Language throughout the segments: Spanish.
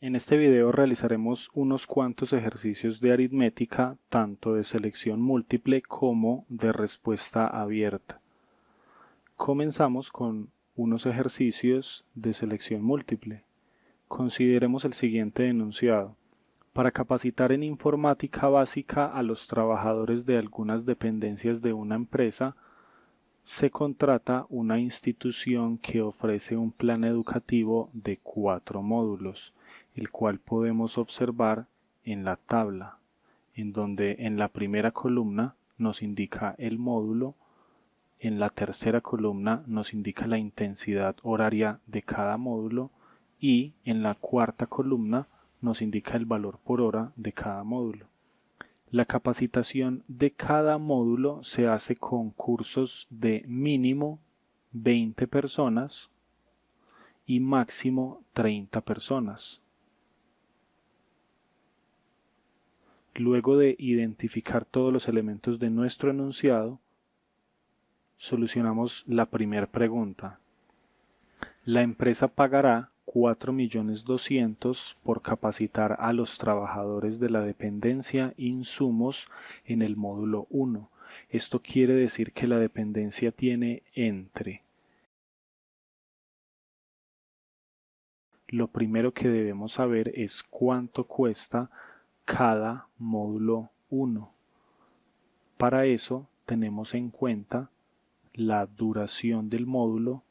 En este video realizaremos unos cuantos ejercicios de aritmética, tanto de selección múltiple como de respuesta abierta. Comenzamos con unos ejercicios de selección múltiple. Consideremos el siguiente enunciado. Para capacitar en informática básica a los trabajadores de algunas dependencias de una empresa, se contrata una institución que ofrece un plan educativo de 4 módulos, el cual podemos observar en la tabla, en donde en la primera columna nos indica el módulo, en la tercera columna nos indica la intensidad horaria de cada módulo y en la cuarta columna nos indica el valor por hora de cada módulo. La capacitación de cada módulo se hace con cursos de mínimo 20 personas y máximo 30 personas. Luego de identificar todos los elementos de nuestro enunciado, solucionamos la primera pregunta. La empresa pagará 4.200.000 por capacitar a los trabajadores de la dependencia insumos en el módulo 1. Esto quiere decir que la dependencia tiene entre. Lo primero que debemos saber es cuánto cuesta cada módulo 1. Para eso tenemos en cuenta la duración del módulo,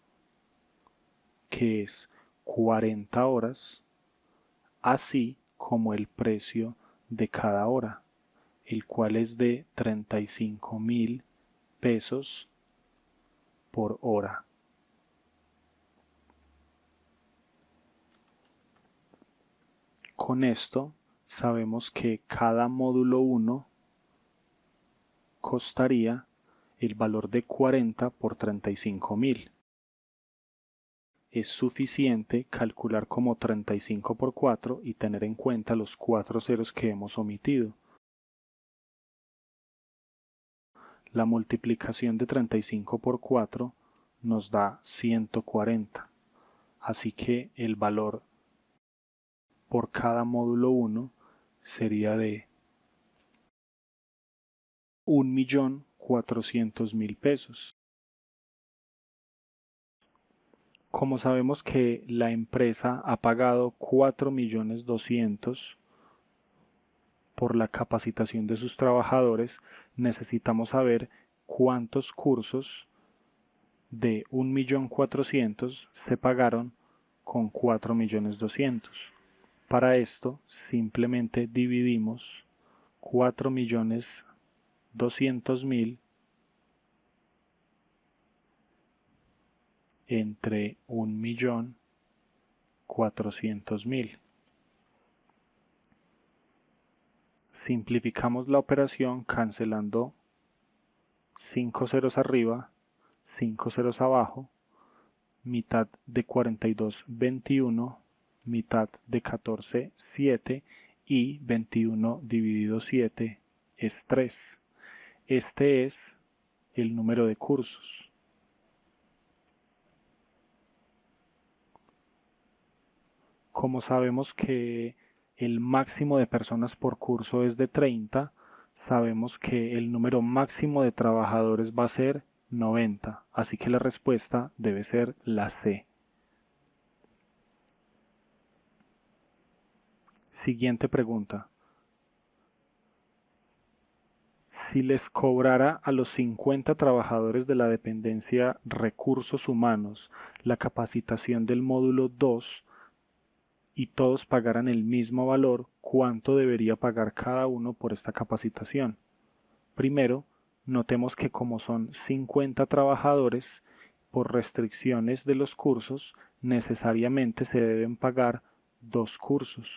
que es 40 horas, así como el precio de cada hora, el cual es de 35.000 pesos por hora. Con esto sabemos que cada módulo 1 costaría el valor de 40 por 35.000. Es suficiente calcular como 35 por 4 y tener en cuenta los 4 ceros que hemos omitido. La multiplicación de 35 por 4 nos da 140. Así que el valor por cada módulo 1 sería de 1.400.000 pesos. Como sabemos que la empresa ha pagado 4.200.000 por la capacitación de sus trabajadores, necesitamos saber cuántos cursos de 1.400.000 se pagaron con 4.200.000. Para esto simplemente dividimos 4.200.000 entre 1.400.000. Simplificamos la operación cancelando 5 ceros arriba, 5 ceros abajo, mitad de 42, 21, mitad de 14, 7 y 21 dividido 7 es 3. Este es el número de cursos. Como sabemos que el máximo de personas por curso es de 30, sabemos que el número máximo de trabajadores va a ser 90, así que la respuesta debe ser la C. Siguiente pregunta. Si les cobrara a los 50 trabajadores de la dependencia Recursos Humanos la capacitación del módulo 2 y todos pagaran el mismo valor, ¿cuánto debería pagar cada uno por esta capacitación? Primero, notemos que como son 50 trabajadores, por restricciones de los cursos, necesariamente se deben pagar 2 cursos.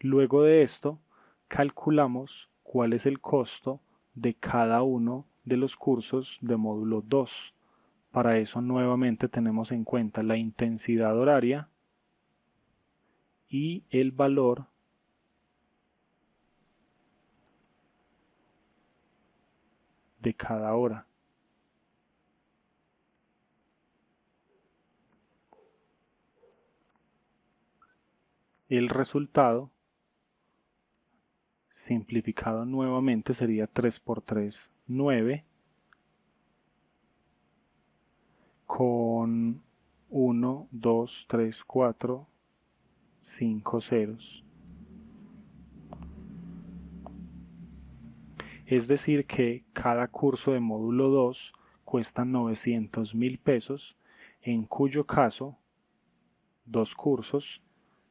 Luego de esto, calculamos cuál es el costo de cada uno de los cursos de módulo 2. Para eso nuevamente tenemos en cuenta la intensidad horaria y el valor de cada hora. El resultado simplificado nuevamente sería 3 por 3, 9, con 1, 2, 3, 4, 5 ceros. Es decir que cada curso de módulo 2 cuesta 900.000 pesos, en cuyo caso 2 cursos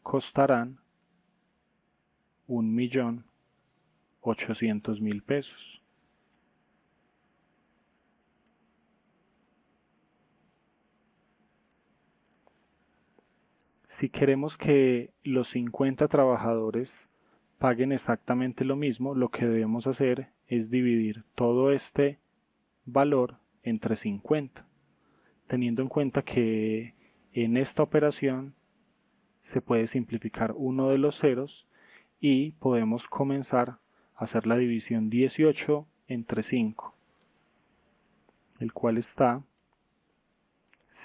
costarán 1.800.000 pesos. Si queremos que los 50 trabajadores paguen exactamente lo mismo, lo que debemos hacer es dividir todo este valor entre 50, teniendo en cuenta que en esta operación se puede simplificar uno de los ceros y podemos comenzar a hacer la división 18 entre 5, el cual está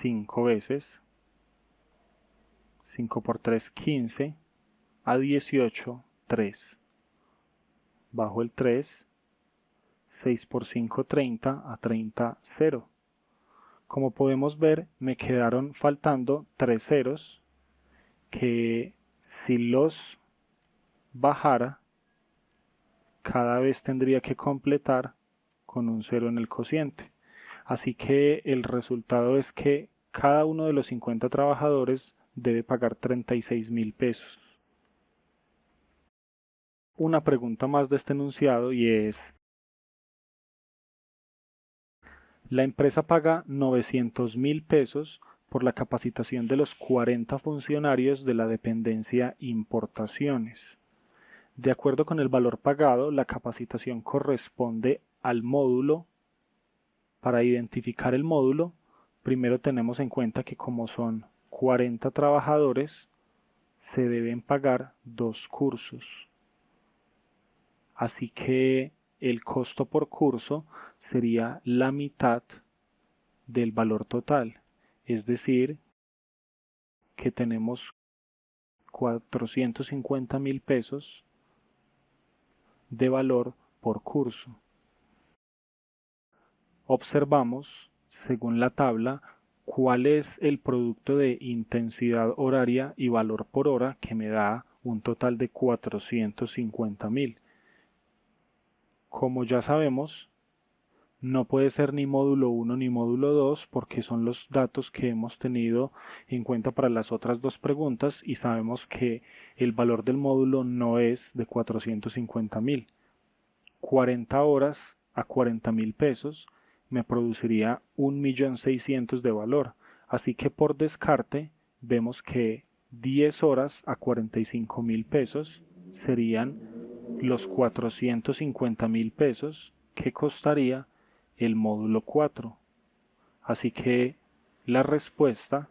5 veces 5 por 3, 15, a 18, 3. Bajo el 3, 6 por 5, 30, a 30, 0. Como podemos ver, me quedaron faltando 3 ceros que si los bajara, cada vez tendría que completar con un 0 en el cociente. Así que el resultado es que cada uno de los 50 trabajadores debe pagar 36.000 pesos. Una pregunta más de este enunciado y es: la empresa paga 900.000 pesos por la capacitación de los 40 funcionarios de la dependencia importaciones. De acuerdo con el valor pagado, la capacitación corresponde al módulo. Para identificar el módulo, primero tenemos en cuenta que como son 40 trabajadores, se deben pagar 2 cursos. Así que el costo por curso sería la mitad del valor total, es decir, que tenemos 450.000 pesos de valor por curso. Observamos, según la tabla, cuál es el producto de intensidad horaria y valor por hora que me da un total de 450.000. Como ya sabemos, no puede ser ni módulo 1 ni módulo 2 porque son los datos que hemos tenido en cuenta para las otras dos preguntas y sabemos que el valor del módulo no es de 450.000. 40 horas a 40.000 pesos me produciría 1.600.000 de valor. Así que por descarte vemos que 10 horas a 45.000 pesos serían los 450.000 pesos que costaría el módulo 4. Así que la respuesta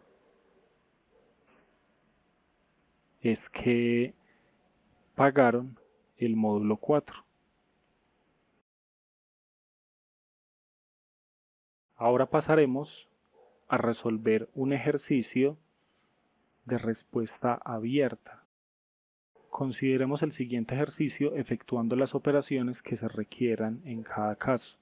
es que pagaron el módulo 4. Ahora pasaremos a resolver un ejercicio de respuesta abierta. Consideremos el siguiente ejercicio efectuando las operaciones que se requieran en cada caso.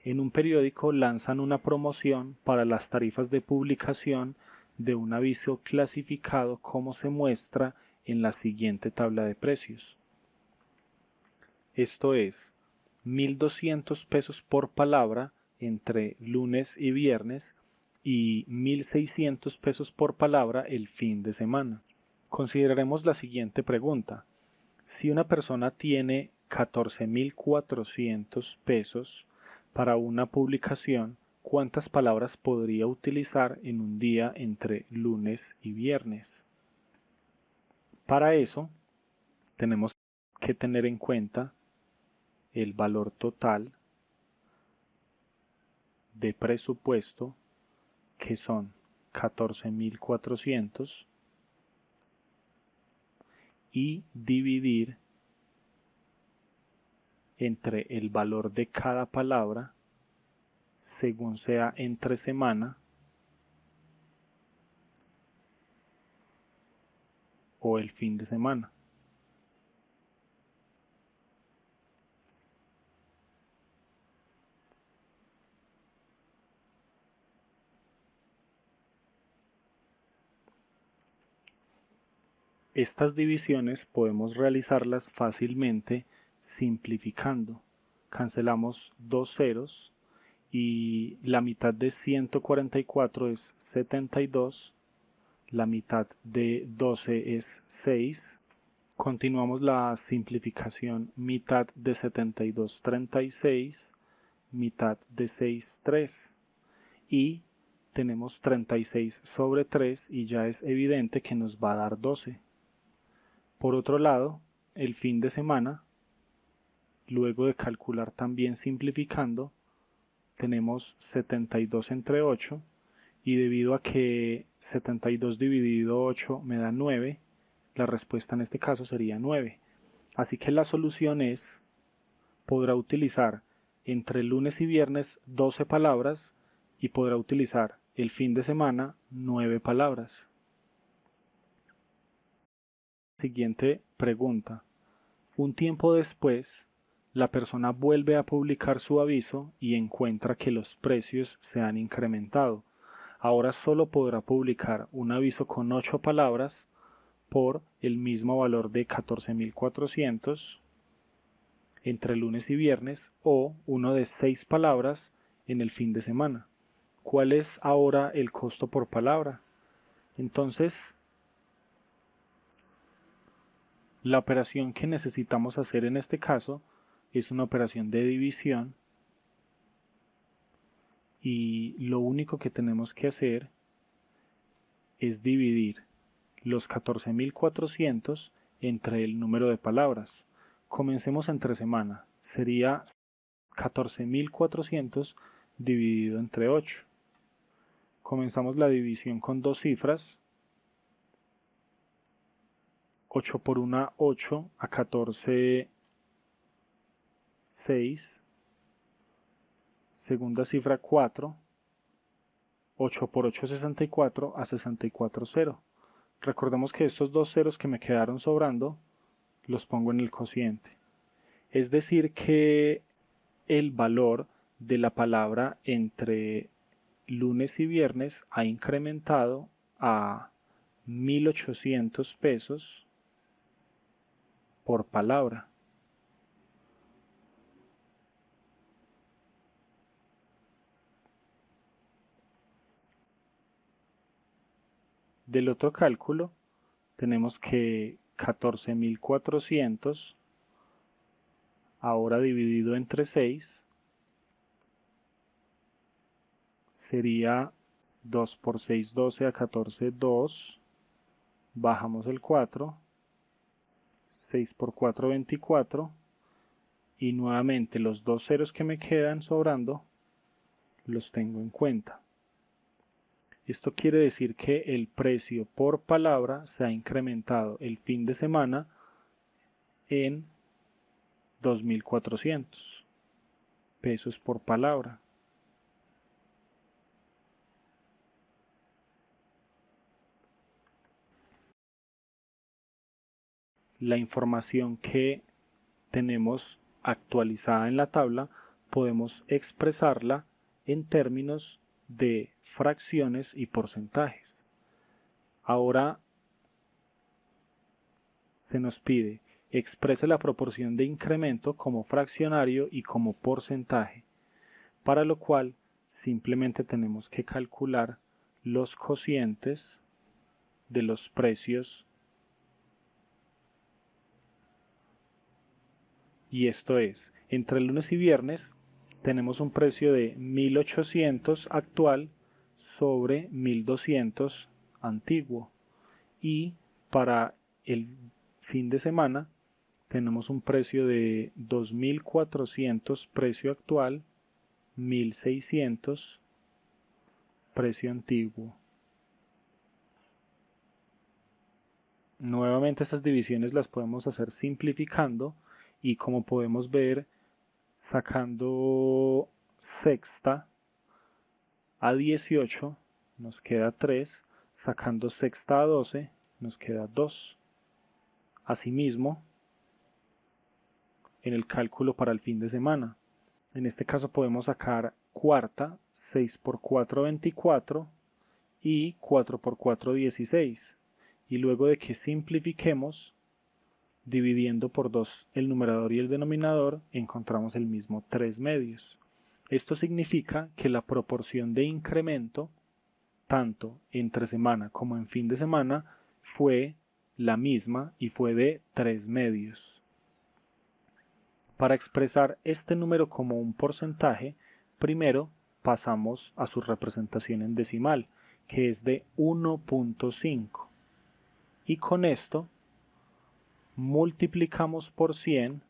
En un periódico lanzan una promoción para las tarifas de publicación de un aviso clasificado como se muestra en la siguiente tabla de precios. Esto es 1.200 pesos por palabra entre lunes y viernes y 1.600 pesos por palabra el fin de semana. Consideraremos la siguiente pregunta. Si una persona tiene 14.400 pesos para una publicación, ¿cuántas palabras podría utilizar en un día entre lunes y viernes? Para eso, tenemos que tener en cuenta el valor total de presupuesto, que son 14.400, y dividir entre el valor de cada palabra según sea entre semana o el fin de semana. Estas divisiones podemos realizarlas fácilmente simplificando. Cancelamos dos ceros y la mitad de 144 es 72, la mitad de 12 es 6. Continuamos la simplificación, mitad de 72, 36, mitad de 6, 3 y tenemos 36 sobre 3 y ya es evidente que nos va a dar 12. Por otro lado, el fin de semana, luego de calcular también simplificando, tenemos 72 entre 8 y debido a que 72 dividido 8 me da 9, la respuesta en este caso sería 9. Así que la solución es, podrá utilizar entre lunes y viernes 12 palabras y podrá utilizar el fin de semana 9 palabras. Siguiente pregunta. Un tiempo después, la persona vuelve a publicar su aviso y encuentra que los precios se han incrementado. Ahora solo podrá publicar un aviso con 8 palabras por el mismo valor de 14.400 entre lunes y viernes o uno de 6 palabras en el fin de semana. ¿Cuál es ahora el costo por palabra? Entonces, la operación que necesitamos hacer en este caso es una operación de división y lo único que tenemos que hacer es dividir los 14.400 entre el número de palabras. Comencemos entre semana. Sería 14.400 dividido entre 8. Comenzamos la división con dos cifras. 8 por 1, 8, a 14, 6. Segunda cifra 4. 8 por 8, 64, a 64, 0. Recordemos que estos dos ceros que me quedaron sobrando los pongo en el cociente. Es decir que el valor de la palabra entre lunes y viernes ha incrementado a 1.800 pesos por palabra. Del otro cálculo tenemos que 14.400 ahora dividido entre 6 sería 2 por 6, 12, a 14, 2. Bajamos el 4. 6 por 4, 24. Y nuevamente los dos ceros que me quedan sobrando los tengo en cuenta. Esto quiere decir que el precio por palabra se ha incrementado el fin de semana en 2.400 pesos por palabra. La información que tenemos actualizada en la tabla podemos expresarla en términos de fracciones y porcentajes. Ahora se nos pide exprese la proporción de incremento como fraccionario y como porcentaje, para lo cual simplemente tenemos que calcular los cocientes de los precios y esto es, entre lunes y viernes tenemos un precio de 1.800 actual sobre 1.200 antiguo y para el fin de semana tenemos un precio de 2.400 precio actual, 1.600 precio antiguo. Nuevamente estas divisiones las podemos hacer simplificando y como podemos ver sacando sexta a 18 nos queda 3, sacando sexta a 12 nos queda 2. Asimismo, en el cálculo para el fin de semana, en este caso podemos sacar cuarta, 6 por 4, 24 y 4 por 4, 16. Y luego de que simplifiquemos, dividiendo por 2 el numerador y el denominador, encontramos el mismo 3 medios. Esto significa que la proporción de incremento, tanto entre semana como en fin de semana, fue la misma y fue de 3 medios. Para expresar este número como un porcentaje, primero pasamos a su representación en decimal, que es de 1.5. Y con esto multiplicamos por 100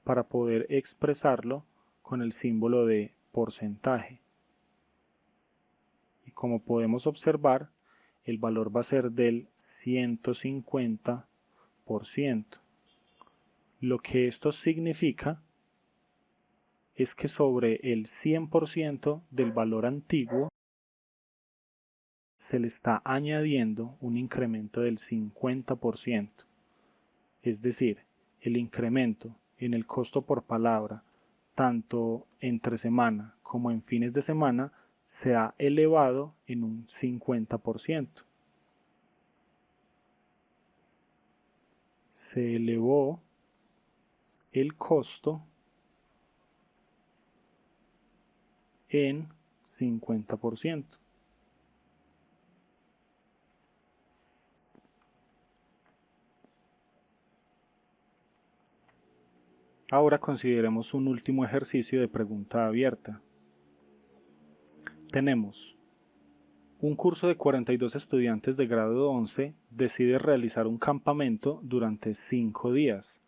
para poder expresarlo con el símbolo de porcentaje. Y como podemos observar, el valor va a ser del 150%. Lo que esto significa es que sobre el 100% del valor antiguo se le está añadiendo un incremento del 50%. Es decir, el incremento en el costo por palabra, tanto entre semana como en fines de semana, se ha elevado en un 50%. Se elevó el costo en 50%. Ahora consideremos un último ejercicio de pregunta abierta. Tenemos un curso de 42 estudiantes de grado 11 decide realizar un campamento durante 5 días.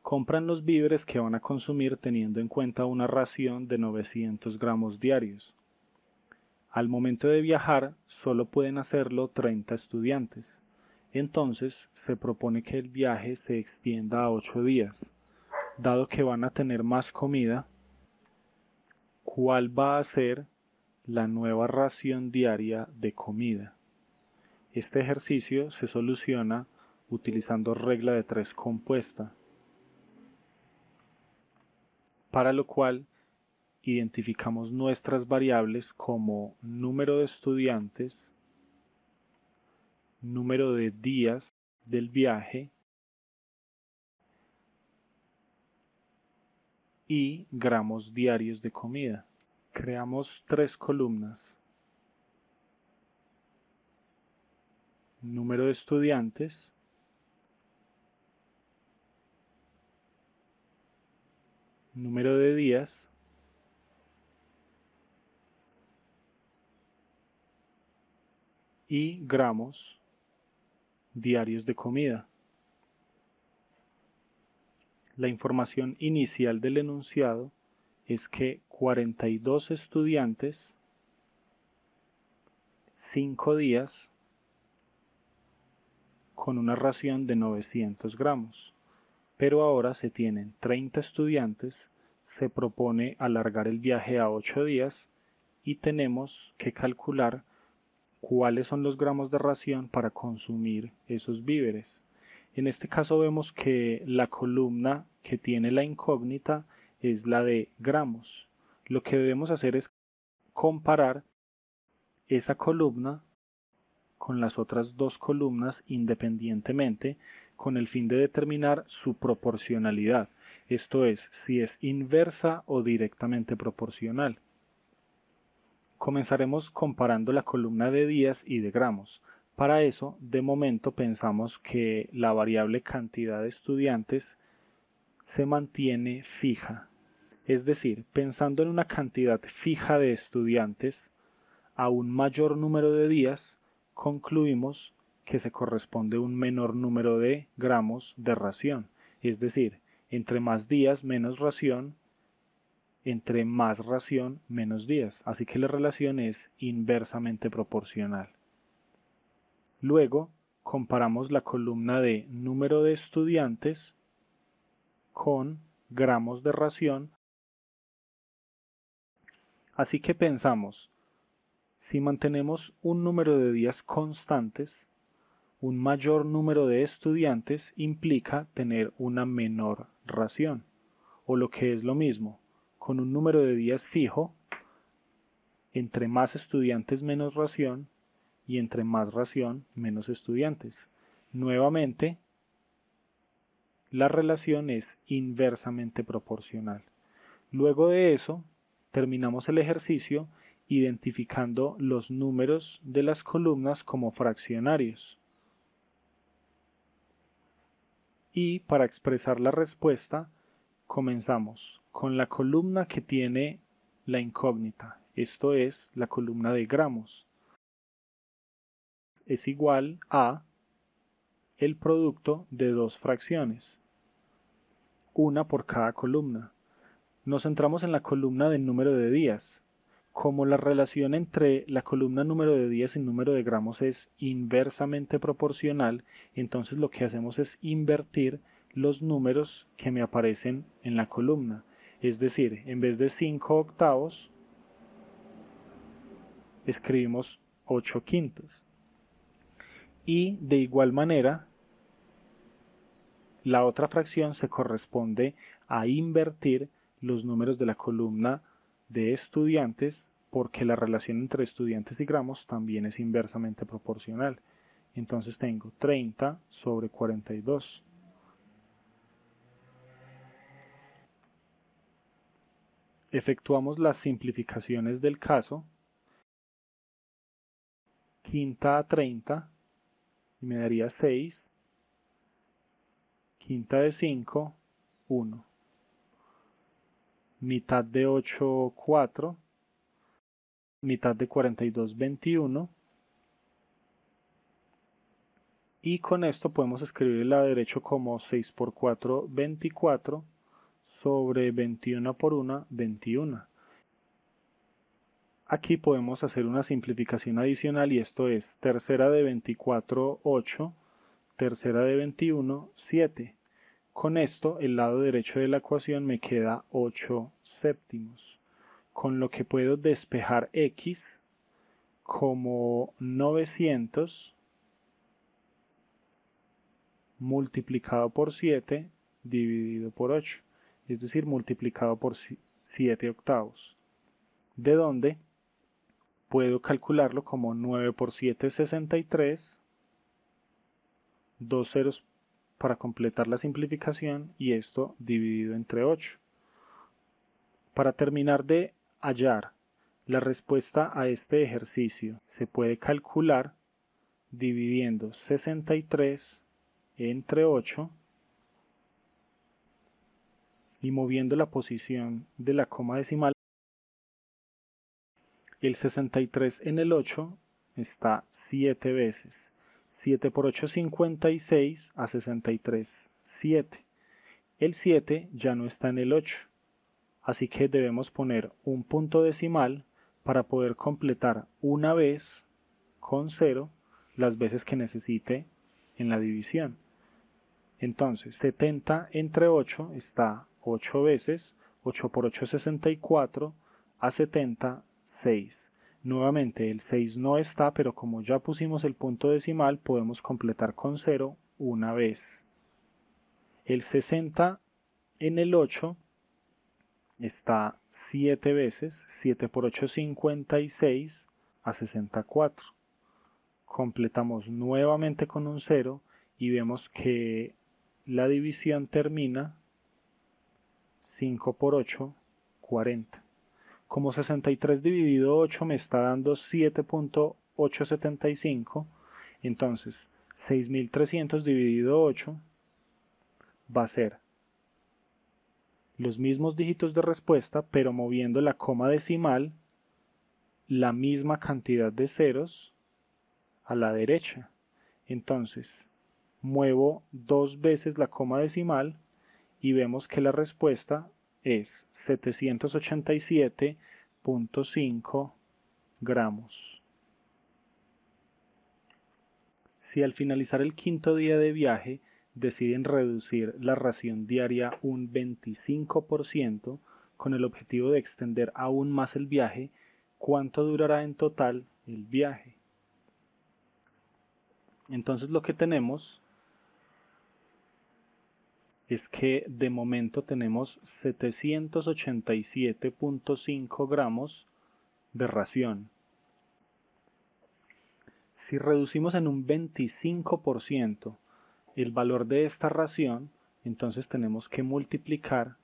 Compran los víveres que van a consumir teniendo en cuenta una ración de 900 gramos diarios. Al momento de viajar, solo pueden hacerlo 30 estudiantes. Entonces, se propone que el viaje se extienda a 8 días. Dado que van a tener más comida, ¿cuál va a ser la nueva ración diaria de comida? Este ejercicio se soluciona utilizando regla de 3 compuesta, para lo cual identificamos nuestras variables como número de estudiantes, número de días del viaje y gramos diarios de comida. Creamos 3 columnas: número de estudiantes, número de días y gramos diarios de comida. La información inicial del enunciado es que 42 estudiantes, 5 días, con una ración de 900 gramos. Pero ahora se tienen 30 estudiantes, se propone alargar el viaje a 8 días y tenemos que calcular cuáles son los gramos de ración para consumir esos víveres. En este caso vemos que la columna que tiene la incógnita es la de gramos. Lo que debemos hacer es comparar esa columna con las otras 2 columnas independientemente con el fin de determinar su proporcionalidad, esto es, si es inversa o directamente proporcional. Comenzaremos comparando la columna de días y de gramos. Para eso, de momento pensamos que la variable cantidad de estudiantes se mantiene fija. Es decir, pensando en una cantidad fija de estudiantes a un mayor número de días, concluimos que se corresponde un menor número de gramos de ración. Es decir, entre más días menos ración, entre más ración menos días. Así que la relación es inversamente proporcional. Luego, comparamos la columna de número de estudiantes con gramos de ración. Así que pensamos, si mantenemos un número de días constantes, Un mayor número de estudiantes implica tener una menor ración, o lo que es lo mismo, con un número de días fijo, entre más estudiantes menos ración, y entre más ración menos estudiantes. Nuevamente, la relación es inversamente proporcional. Luego de eso, terminamos el ejercicio identificando los números de las columnas como fraccionarios. Y para expresar la respuesta, comenzamos con la columna que tiene la incógnita, esto es la columna de gramos. Es igual a el producto de dos fracciones, una por cada columna. Nos centramos en la columna del número de días. Como la relación entre la columna número de días y número de gramos es inversamente proporcional, entonces lo que hacemos es invertir los números que me aparecen en la columna. Es decir, en vez de 5 octavos, escribimos 8 quintos. Y de igual manera, la otra fracción se corresponde a invertir los números de la columna de estudiantes porque la relación entre estudiantes y gramos también es inversamente proporcional. Entonces tengo 30 sobre 42. Efectuamos las simplificaciones del caso. Quinta a 30 y me daría 6. Quinta de 5, 1. Mitad de 8, 4. Mitad de 42, 21. Y con esto podemos escribir el lado derecho como 6 por 4, 24, sobre 21 por 1, 21. Aquí podemos hacer una simplificación adicional y esto es tercera de 24, 8, tercera de 21, 7. Con esto el lado derecho de la ecuación me queda 8 séptimos, con lo que puedo despejar x como 900 multiplicado por 7 dividido por 8, es decir, multiplicado por 7 octavos, de donde puedo calcularlo como 9 por 7 es 63, dos ceros para completar la simplificación y esto dividido entre 8. Para terminar de hallar la respuesta a este ejercicio, se puede calcular dividiendo 63 entre 8 y moviendo la posición de la coma decimal. El 63 en el 8 está 7 veces. 7 por 8 es 56 a 63, 7. El 7 ya no está en el 8, así que debemos poner un punto decimal para poder completar una vez con 0 las veces que necesite en la división. Entonces, 70 entre 8 está 8 veces, 8 por 8 es 64, a 70, 6. Nuevamente el 6 no está, pero como ya pusimos el punto decimal, podemos completar con 0 una vez. El 60 en el 8 está 7 veces, 7 por 8 es 56, a 64. Completamos nuevamente con un 0 y vemos que la división termina 5 por 8, 40. Como 63 dividido 8 me está dando 7.875, entonces 6300 dividido 8 va a ser los mismos dígitos de respuesta, pero moviendo la coma decimal la misma cantidad de ceros a la derecha. Entonces, muevo dos veces la coma decimal y vemos que la respuesta es 787.5 gramos. Si al finalizar el quinto día de viaje deciden reducir la ración diaria un 25% con el objetivo de extender aún más el viaje, ¿cuánto durará en total el viaje? Entonces lo que tenemos es que de momento tenemos 787.5 gramos de ración. Si reducimos en un 25% el valor de esta ración, entonces tenemos que multiplicar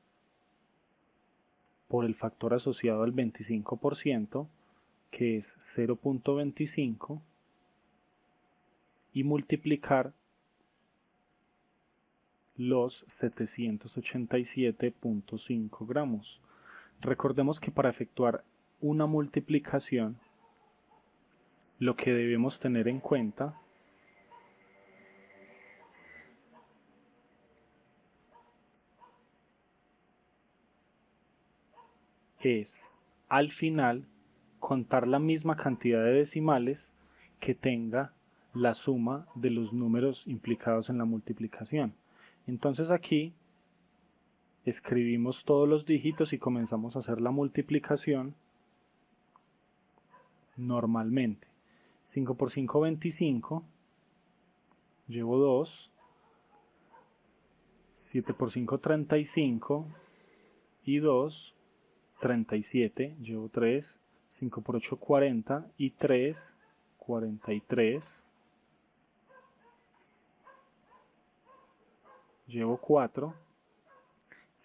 por el factor asociado al 25%, que es 0.25, y multiplicar los 787.5 gramos. Recordemos que para efectuar una multiplicación, lo que debemos tener en cuenta es, al final, contar la misma cantidad de decimales que tenga la suma de los números implicados en la multiplicación. Entonces aquí escribimos todos los dígitos y comenzamos a hacer la multiplicación normalmente. 5 por 5, 25, llevo 2, 7 por 5, 35, y 2, 37, llevo 3, 5 por 8, 40, y 3, 43, llevo 4,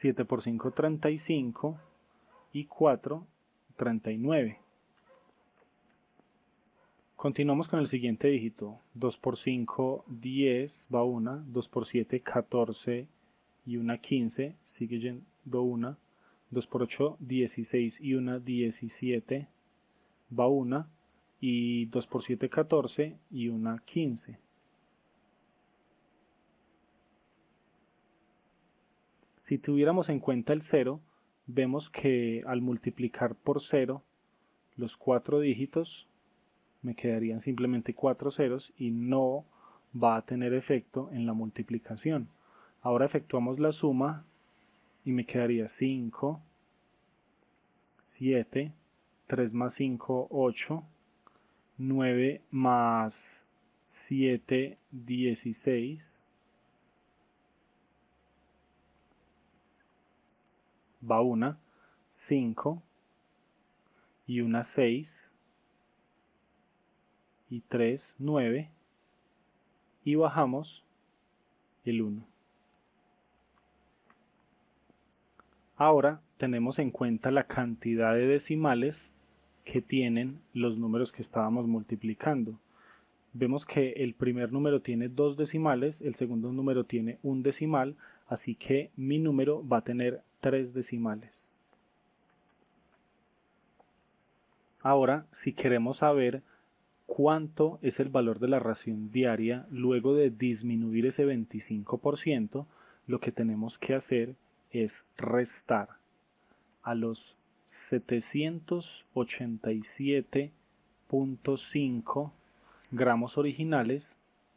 7 por 5, 35, y 4, 39. Continuamos con el siguiente dígito. 2 por 5, 10, va una. 2 por 7, 14, y una 15, sigue yendo una. 2 por 8, 16, y una 17, va una. Y 2 por 7, 14, y una 15. Si tuviéramos en cuenta el 0, vemos que al multiplicar por 0 los 4 dígitos, me quedarían simplemente 4 ceros y no va a tener efecto en la multiplicación. Ahora efectuamos la suma y me quedaría 5, 7, 3 más 5, 8, 9 más 7, 16, va una, 5, y una 6, y 3, 9, y bajamos el 1. Ahora tenemos en cuenta la cantidad de decimales que tienen los números que estábamos multiplicando. Vemos que el primer número tiene 2 decimales, el segundo número tiene un decimal, así que mi número va a tener 3 decimales. Ahora, si queremos saber cuánto es el valor de la ración diaria luego de disminuir ese 25%, lo que tenemos que hacer es restar a los 787.5 gramos originales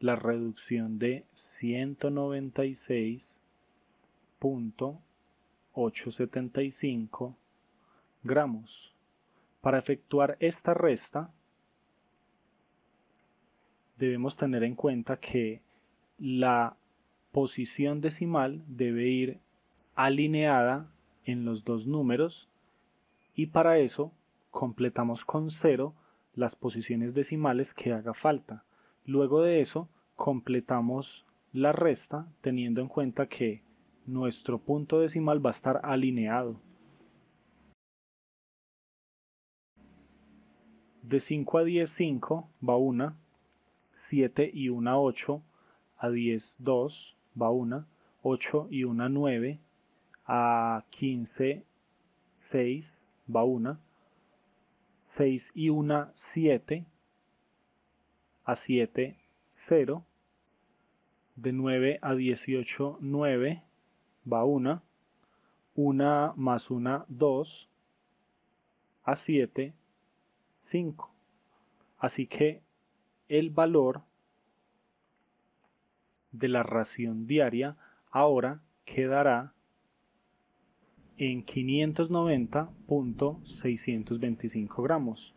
la reducción de 196.875 gramos. Para efectuar esta resta debemos tener en cuenta que la posición decimal debe ir alineada en los dos números y para eso completamos con 0 las posiciones decimales que haga falta. Luego de eso completamos la resta teniendo en cuenta que nuestro punto decimal va a estar alineado. De 5 a 10, 5 va una. 7 y una 8, a 10, 2, va una. 8 y una 9, a 15, 6, va una. 6 y una 7, a 7, 0. De 9 a 18, 9, va una. 1 más una 2, a 7, 5. Así que el valor de la ración diaria ahora quedará en 590.625 gramos.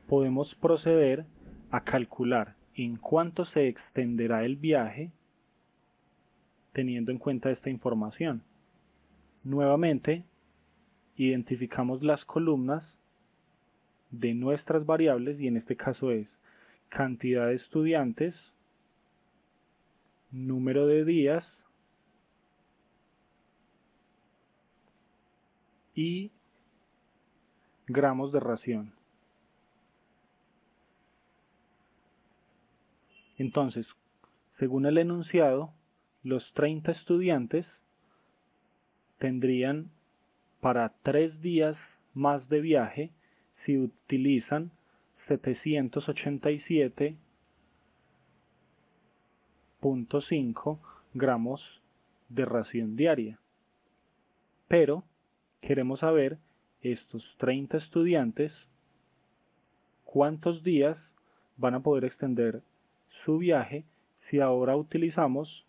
podemos proceder a calcular en cuánto se extenderá el viaje teniendo en cuenta esta información. Nuevamente, identificamos las columnas de nuestras variables y en este caso es cantidad de estudiantes, número de días y gramos de ración. Entonces, según el enunciado, los 30 estudiantes tendrían para 3 días más de viaje si utilizan 787.5 gramos de ración diaria. Pero queremos saber estos 30 estudiantes cuántos días van a poder extender su viaje si ahora utilizamos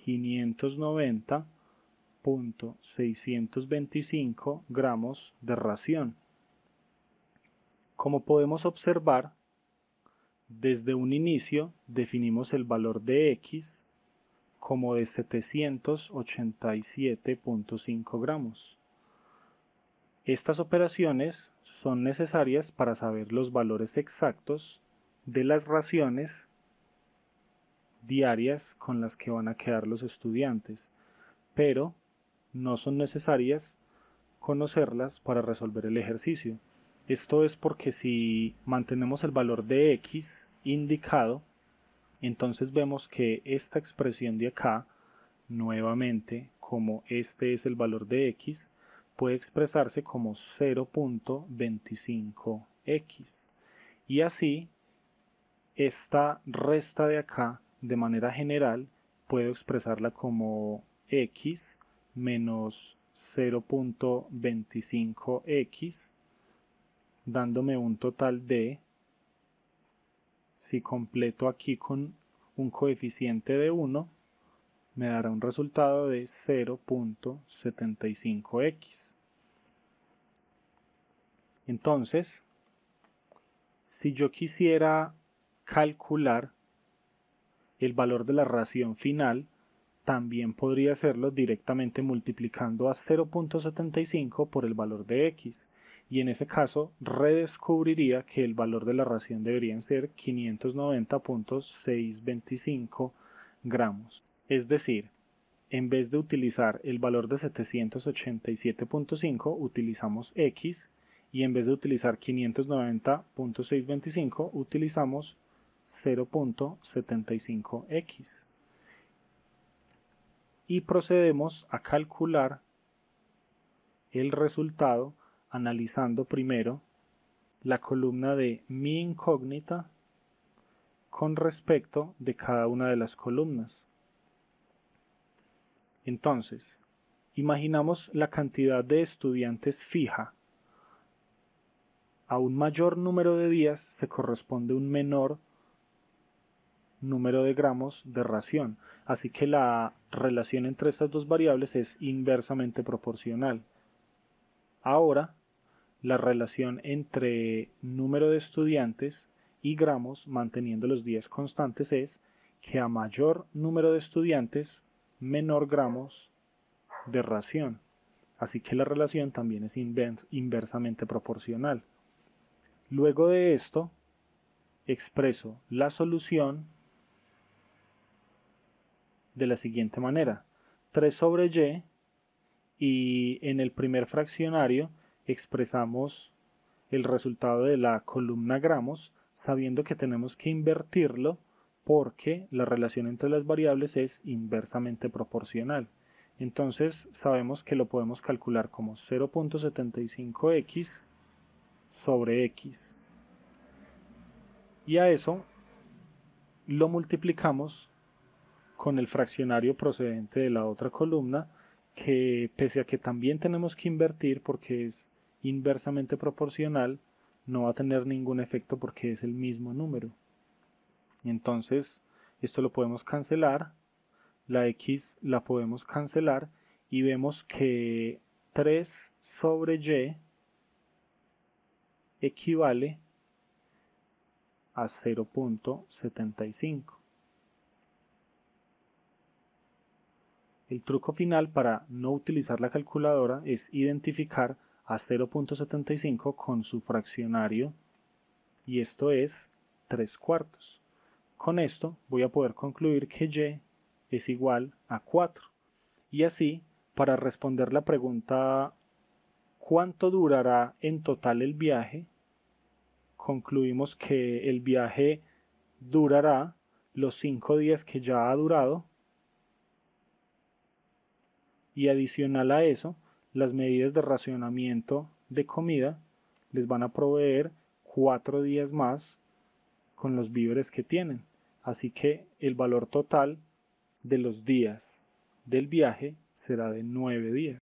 590.625 gramos de ración. Como podemos observar, desde un inicio definimos el valor de X como de 787.5 gramos. Estas operaciones son necesarias para saber los valores exactos de las raciones diarias con las que van a quedar los estudiantes, pero no son necesarias conocerlas para resolver el ejercicio. Esto es porque si mantenemos el valor de X indicado, entonces vemos que esta expresión de acá, nuevamente, como este es el valor de X, puede expresarse como 0.25x. Y así, esta resta de acá, de manera general, puedo expresarla como X menos 0.25x, dándome un total de, si completo aquí con un coeficiente de 1, me dará un resultado de 0.75x. Entonces, si yo quisiera calcular el valor de la ración final, también podría hacerlo directamente multiplicando a 0.75 por el valor de X, y en ese caso redescubriría que el valor de la ración deberían ser 590.625 gramos. Es decir, en vez de utilizar el valor de 787.5 utilizamos X, y en vez de utilizar 590.625 utilizamos 0.75x. Y procedemos a calcular el resultado analizando primero la columna de mi incógnita con respecto de cada una de las columnas. Entonces, imaginamos la cantidad de estudiantes fija. A un mayor número de días se corresponde un menor número de gramos de ración, así que la relación entre estas dos variables es inversamente proporcional. Ahora, la relación entre número de estudiantes y gramos, manteniendo los días constantes, es que a mayor número de estudiantes, menor gramos de ración. Así que la relación también es inversamente proporcional. Luego de esto, expreso la solución de la siguiente manera: 3 sobre y en el primer fraccionario expresamos el resultado de la columna gramos, sabiendo que tenemos que invertirlo porque la relación entre las variables es inversamente proporcional. Entonces sabemos que lo podemos calcular como 0.75x sobre x. Y a eso lo multiplicamos con el fraccionario procedente de la otra columna, que pese a que también tenemos que invertir porque es inversamente proporcional, no va a tener ningún efecto porque es el mismo número. Entonces, esto lo podemos cancelar, la x la podemos cancelar y vemos que 3 sobre y equivale a 0.75. El truco final para no utilizar la calculadora es identificar a 0.75 con su fraccionario, y esto es 3/4. Con esto voy a poder concluir que y es igual a 4. Y así, para responder la pregunta ¿cuánto durará en total el viaje?, concluimos que el viaje durará los 5 días que ya ha durado, y adicional a eso, las medidas de racionamiento de comida les van a proveer 4 días más con los víveres que tienen. Así que el valor total de los días del viaje será de 9 días.